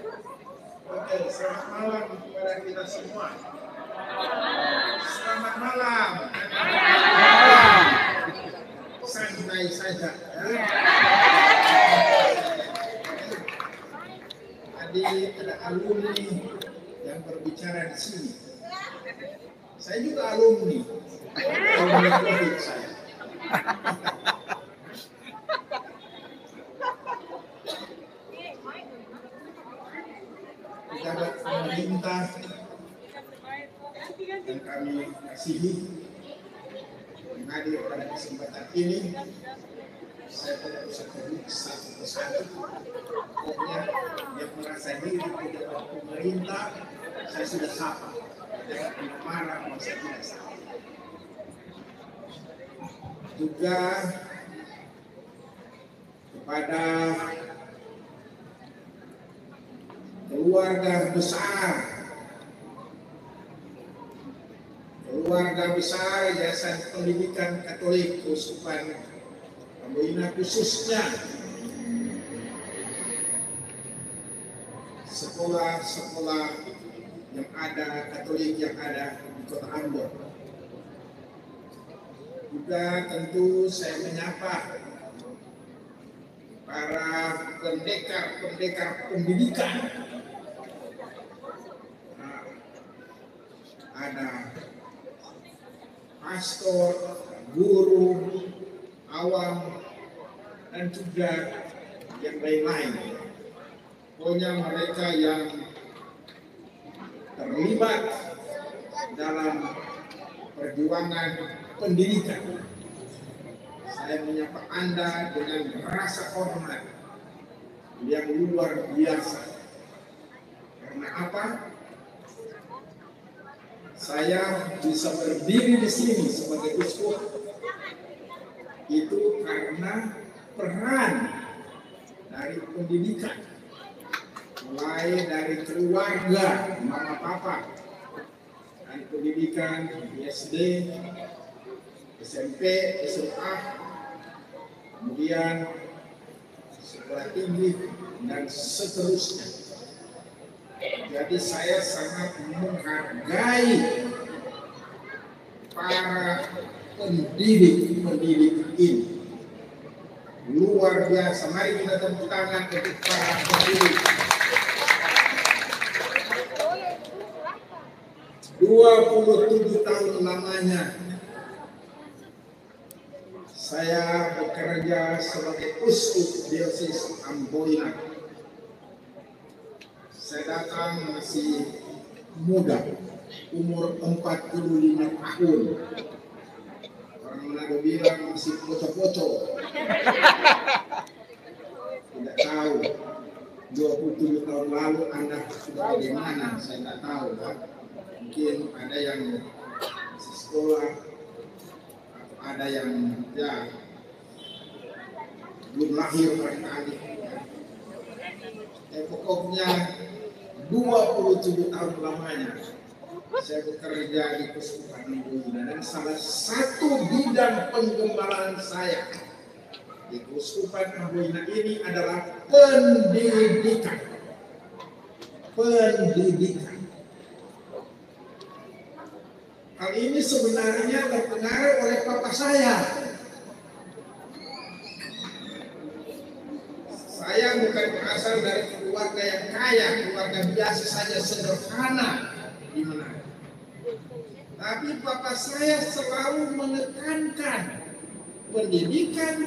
Oke, selamat malam kepada kita semua. Selamat malam. Santai saja. Ya. Tadi ada alumni yang berbicara di sini. Saya juga alumni COVID saya. Pejabat pemerintah yang kami kasihi yang hadir pada kesempatan ini, saya tidak bisa sebut satu persatu. Pokoknya yang merasa diri pejabat pemerintah, saya sudah sapa. Jangan marah, saya tidak sapa. Juga kepada keluarga besar Yayasan Pendidikan Katolik Keuskupan Amboina, khususnya sekolah-sekolah yang ada Katolik yang ada di Kota Ambon. Juga tentu saya menyapa para pendekar pendidikan. Ada pastor, guru, awam, dan juga yang lain-lain. Pokoknya mereka yang terlibat dalam perjuangan pendidikan. Saya menyapa Anda dengan rasa hormat yang luar biasa. Karena apa? Saya bisa berdiri di sini sebagai uskup itu karena peran dari pendidikan, mulai dari keluarga, mama papa, dan pendidikan di SD, SMP, SMA, kemudian sekolah tinggi dan seterusnya. Jadi saya sangat menghargai para pendidik ini. Luar biasa. Mari kita tepuk tangan untuk para pendidik. 27 tahun lamanya saya bekerja sebagai uskup Diosis Amboina. Saya datang masih muda, umur 45 tahun. Orang Manado bilang masih poco-poco. Tidak tahu, 27 tahun lalu Anda sudah bagaimana, saya tidak tahu. Kan? Mungkin ada yang masih sekolah, atau ada yang ya belum lahir barangkali. Pokoknya 27 tahun lamanya saya bekerja di Keuskupan Amboina, dan salah satu bidang penggembalaan saya di Keuskupan Amboina ini adalah pendidikan. Hal ini sebenarnya terpengaruh oleh papa saya. Saya bukan berasal dari keluarga yang kaya, keluarga biasa saja, sederhana di Manado. Tapi papa saya selalu menekankan pendidikan.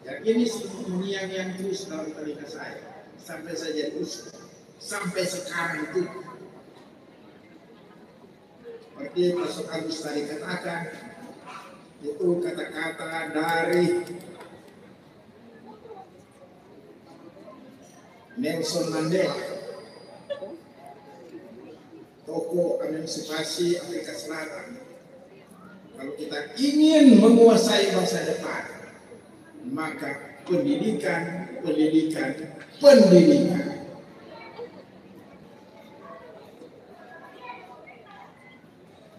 Dan ini yang terus dalam telinga saya sampai saya jadi uskup, sampai sekarang itu. Seperti Pastor Agus tadi katakan, itu kata-kata dari Nelson Mandela, tokoh emansipasi Afrika Selatan. Kalau kita ingin menguasai masa depan, maka pendidikan.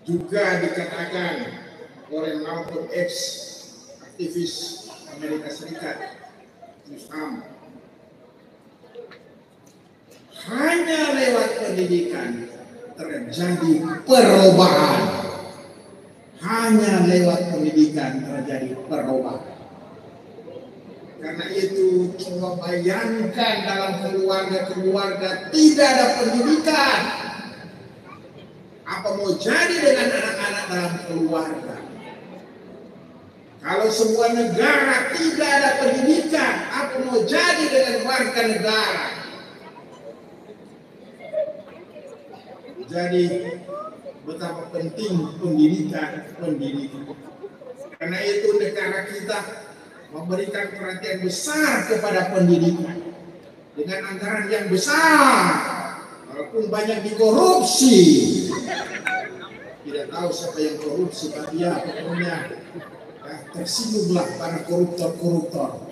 Juga dikatakan oleh Malcolm X, aktivis Amerika Serikat, Trump, pendidikan terjadi perubahan. Hanya lewat pendidikan terjadi perubahan. Karena itu coba bayangkan dalam keluarga-keluarga tidak ada pendidikan. Apa mau jadi dengan anak-anak dalam keluarga? Kalau semua negara tidak ada pendidikan, apa mau jadi dengan warga negara? Jadi betapa penting pendidikan. Karena itu negara kita memberikan perhatian besar kepada pendidikan dengan anggaran yang besar, walaupun banyak dikorupsi. Tidak tahu siapa yang korupsi, tapi ya pokoknya tersinggunglah para koruptor.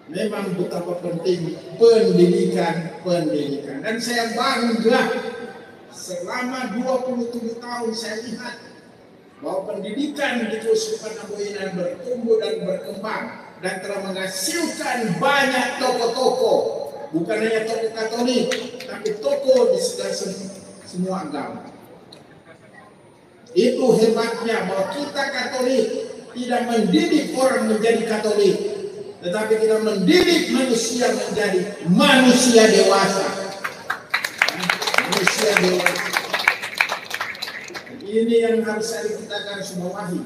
Memang betapa penting pendidikan. Dan saya bangga selama 27 tahun saya lihat bahwa pendidikan di Keuskupan Amboina bertumbuh dan berkembang dan telah menghasilkan banyak tokoh-tokoh, bukan hanya tokoh Katolik, tapi tokoh di segala semua agama. Itu hebatnya bahwa kita Katolik tidak mendidik orang menjadi Katolik, tetapi kita mendidik manusia menjadi manusia dewasa. Manusia dewasa. Ini yang harus saya katakan semua wahid.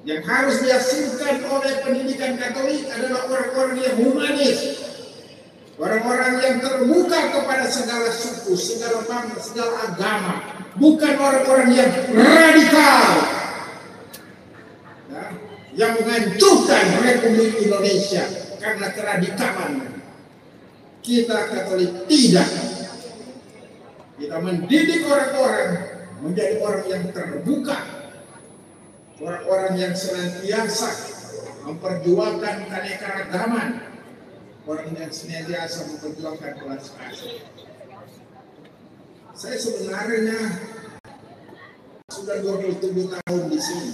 Yang harus dihasilkan oleh pendidikan Katolik adalah orang-orang yang humanis, orang-orang yang terbuka kepada segala suku, segala bangsa, segala agama, bukan orang-orang yang radikal, ya, yang menghancurkan Republik Indonesia karena keradikalan. Kita Katolik tidak. Kita mendidik orang-orang menjadi orang yang terbuka, orang-orang yang senantiasa memperjuangkan keanekaragaman, orang yang senantiasa memperjuangkan belas kasih. Saya sebenarnya sudah 27 tahun di sini.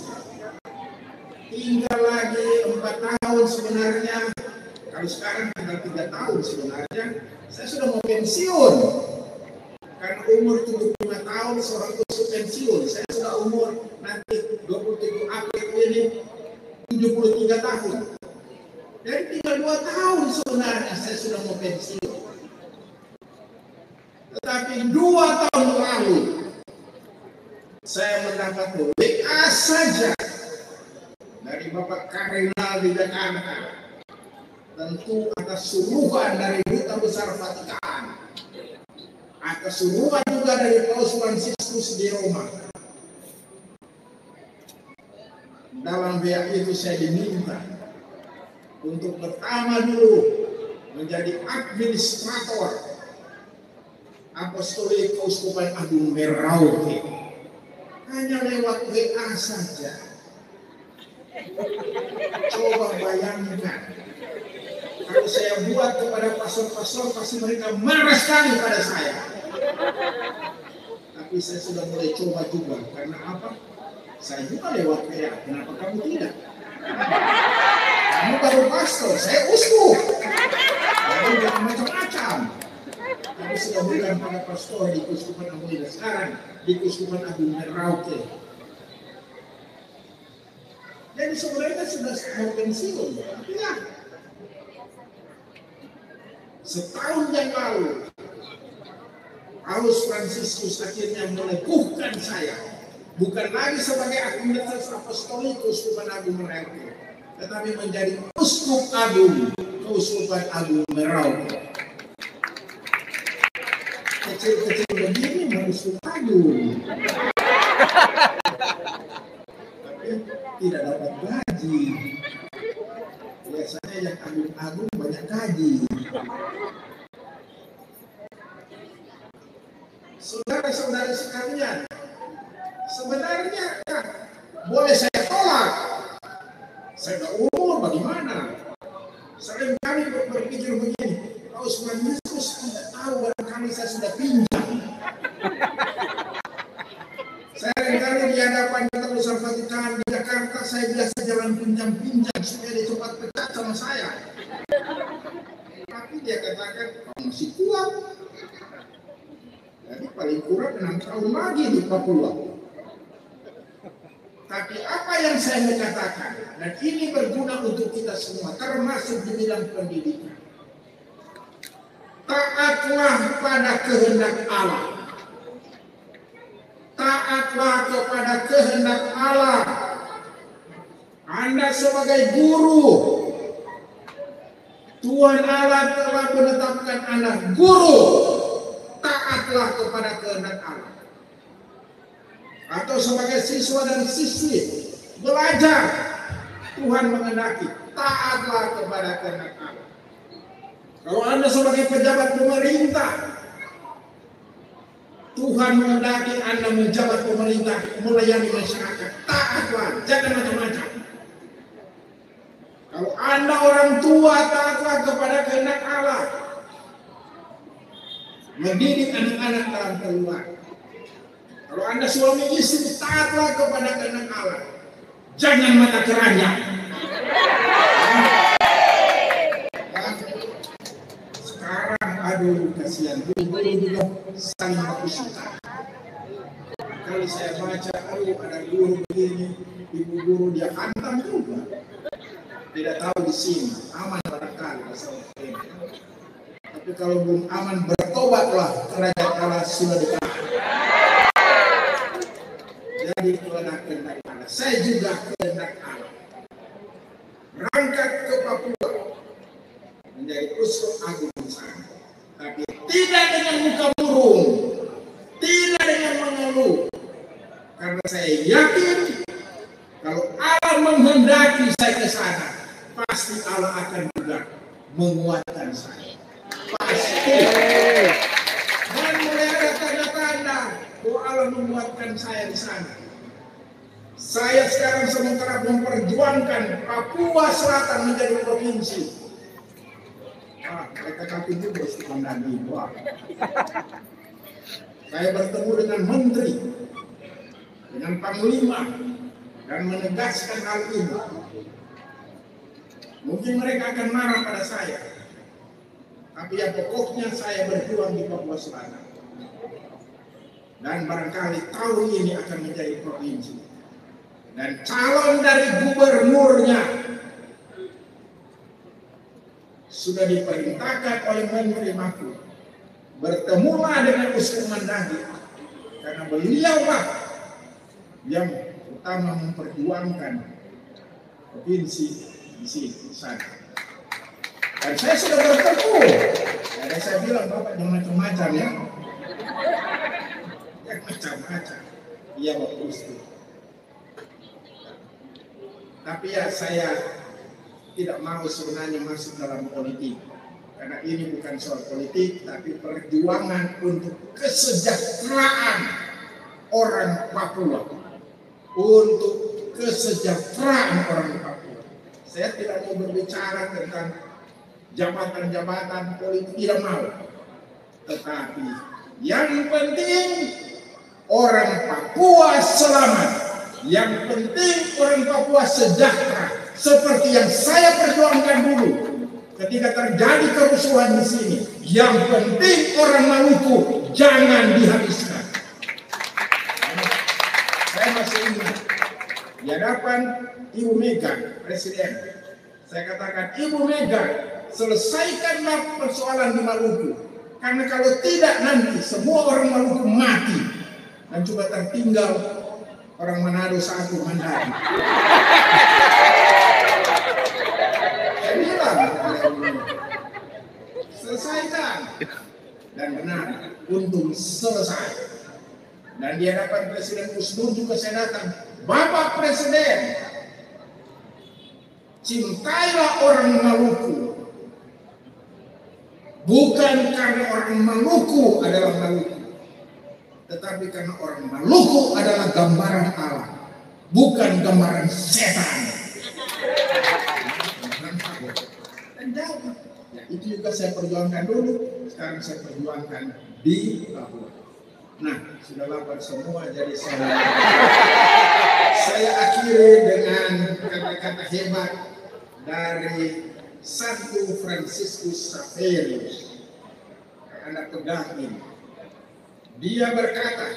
Tinggal lagi 4 tahun sebenarnya. Kalau sekarang tinggal 3 tahun sebenarnya, saya sudah mau pensiun. Karena umur 75 tahun seorang itu pensiun. Saya sudah umur nanti 27 April ini 73 tahun. Jadi tinggal 2 tahun sebenarnya saya sudah mau pensiun. Tetapi 2 tahun lalu saya mendapat WA saja dari Bapak Kardinal di Jakarta, tentu atas suruhan dari Duta Besar Vatikan, atas suruhan juga dari Paus Fransiskus di Roma. Dalam WA itu saya diminta untuk pertama dulu menjadi administrator Apostolik Keuskupan Agung Merauke. Hanya lewat WA saja. Coba bayangkan, kalau saya buat kepada pastor-pastor pasti mereka marah sekali pada saya. Tapi saya sudah mulai coba juga. Karena apa? Saya juga lewat WA. Kenapa kamu tidak? Kamu baru pastor, saya uskup. Jadi jangan macam-macam. Kami sudah bilang pada pastor di Keuskupan Amboina, sekarang di Keuskupan Agung Merauke. Jadi sebenarnya sudah mau pensiun, tapi ya setahun yang lalu Paus Fransiskus akhirnya meneguhkan saya bukan lagi sebagai administrator apostolik Keuskupan Agung Merauke, tetapi menjadi uskup agung Keuskupan Agung Merauke. Kecil-kecil begini harus agung, tapi tidak dapat gaji. Biasanya yang agung-agung banyak gaji. Saudara-saudara sekalian, sebenarnya boleh saya tolak. Saya tidak umur bagaimana? Seringkali berpikir begini, Paus Fransiskus tidak tahu barangkali saya sudah pinjam. Saya seringkali di hadapan Duta Besar Vatikan di Jakarta, saya biasa jalan pinjam-pinjam supaya dia cepat dekat sama saya. Tapi Tapi dia katakan, kamu masih kuat. Jadi paling kurang 6 tahun lagi di Papua. Tapi apa yang saya mau katakan, dan ini berguna untuk kita semua, termasuk di bidang pendidikan. Taatlah pada kehendak Allah. Taatlah kepada kehendak Allah. Anda sebagai guru, Tuhan Allah telah menetapkan Anda guru. Taatlah kepada kehendak Allah. Atau sebagai siswa dan siswi belajar, Tuhan menghendaki taatlah kepada kehendak Allah. Kalau Anda sebagai pejabat pemerintah, Tuhan menghendaki Anda menjabat pemerintah, melayani masyarakat, taatlah, jangan macam-macam. Kalau Anda orang tua, taatlah kepada kehendak Allah. Mendidik anak-anak dalam keluarga. Kalau Anda suami istri, taatlah kepada kehendak Allah. Jangan mata keranjang. Sekarang aduh kasihan guru juga saling berpisah. Kali saya baca, aduh ada guru begini, ibu guru dia hantam juga. Tidak tahu di sini aman barangkali masalah ini. Tapi kalau belum aman bertobatlah, kerajaan Allah sudah dekat. Jadi kehendak Allah. Saya juga kehendak Allah. Berangkat ke Papua menjadi uskup agung di sana. Tapi tidak dengan muka murung, tidak dengan mengeluh. Karena saya yakin kalau Allah menghendaki saya ke sana, pasti Allah akan juga menguatkan saya. Pasti. Dan mulai ada tanda-tanda bahwa Allah menguatkan saya di sana. Saya sekarang sementara memperjuangkan Papua Selatan menjadi provinsi. Mereka kaki juga istiqomah di bawah. Saya bertemu dengan menteri, dengan panglima, dan menegaskan hal ini. Mungkin mereka akan marah pada saya, tapi yang pokoknya saya berjuang di Papua Selatan. Dan barangkali tahun ini akan menjadi provinsi. Dan calon dari gubernurnya sudah diperintahkan oleh Menteri Mahfud. Bertemulah dengan Uskup Mandagi, karena beliaulah yang utama memperjuangkan provinsi di sana. Dan saya sudah bertemu. Dan saya bilang, Bapak jangan macam-macam ya. Yang macam-macam. Iya Bapak Uskup. Tapi ya saya tidak mau sebenarnya masuk dalam politik. Karena ini bukan soal politik, tapi perjuangan untuk kesejahteraan orang Papua. Untuk kesejahteraan orang Papua. Saya tidak mau berbicara tentang jabatan-jabatan politik, tidak mau. Tetapi yang penting orang Papua selamat. Yang penting orang Papua sejahtera. Seperti yang saya perjuangkan dulu. Ketika terjadi kerusuhan di sini, yang penting orang Maluku jangan dihabiskan. Saya masih ingat di hadapan Ibu Mega, Presiden. Saya katakan, Ibu Mega, selesaikanlah persoalan di Maluku. Karena kalau tidak nanti semua orang Maluku mati dan cuma tertinggal orang Manado satu mandiri. Saya bilang, selesaikan. Dan benar, untung selesai. Dan di hadapan Presiden Gus Dur juga saya datang, Bapak Presiden, cintailah orang Maluku. Bukan karena orang Maluku adalah Maluku, tetapi karena orang Maluku adalah gambaran Allah, bukan gambaran setan. Dan jawab, ya, itu juga saya perjuangkan dulu, sekarang saya perjuangkan di Papua. Nah, sudah lapar semua, jadi saya akhiri dengan kata-kata hebat dari Santo Fransiskus Xaverius. Anda pegang ini. Dia berkata,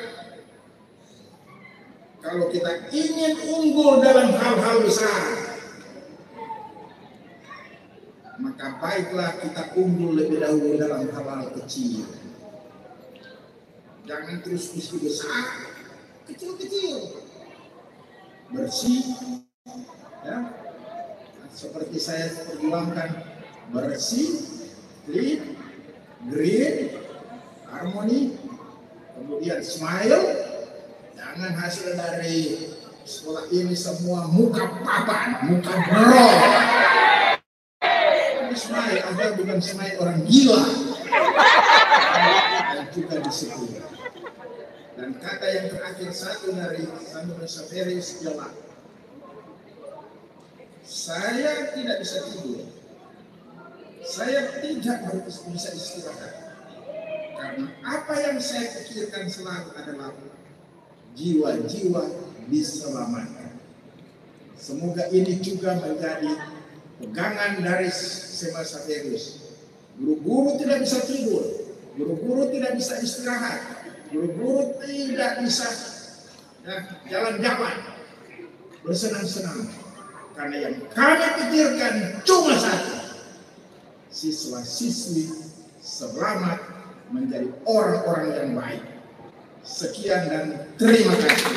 kalau kita ingin unggul dalam hal-hal besar, maka baiklah kita unggul lebih dahulu dalam hal-hal kecil. Jangan terus misi besar, kecil-kecil. Bersih, ya. Seperti saya perjuangkan, bersih, clean, green, harmoni, kemudian smile. Jangan hasil dari sekolah ini semua muka papan, muka bro. Smile, agar bukan smile orang gila. Dan juga disiplin. Dan kata yang terakhir satu dari Santo Xaverius ialah, saya tidak bisa tidur, saya tidak bisa istirahat, karena apa yang saya pikirkan selalu adalah jiwa-jiwa diselamatkan. Semoga ini juga menjadi pegangan dari Sema Xaverius. Guru-guru tidak bisa tidur, guru-guru tidak bisa istirahat, guru-guru tidak bisa jalan-jalan, bersenang-senang. Karena yang kami pikirkan cuma satu, siswa-siswi selamat menjadi orang-orang yang baik. Sekian dan terima kasih.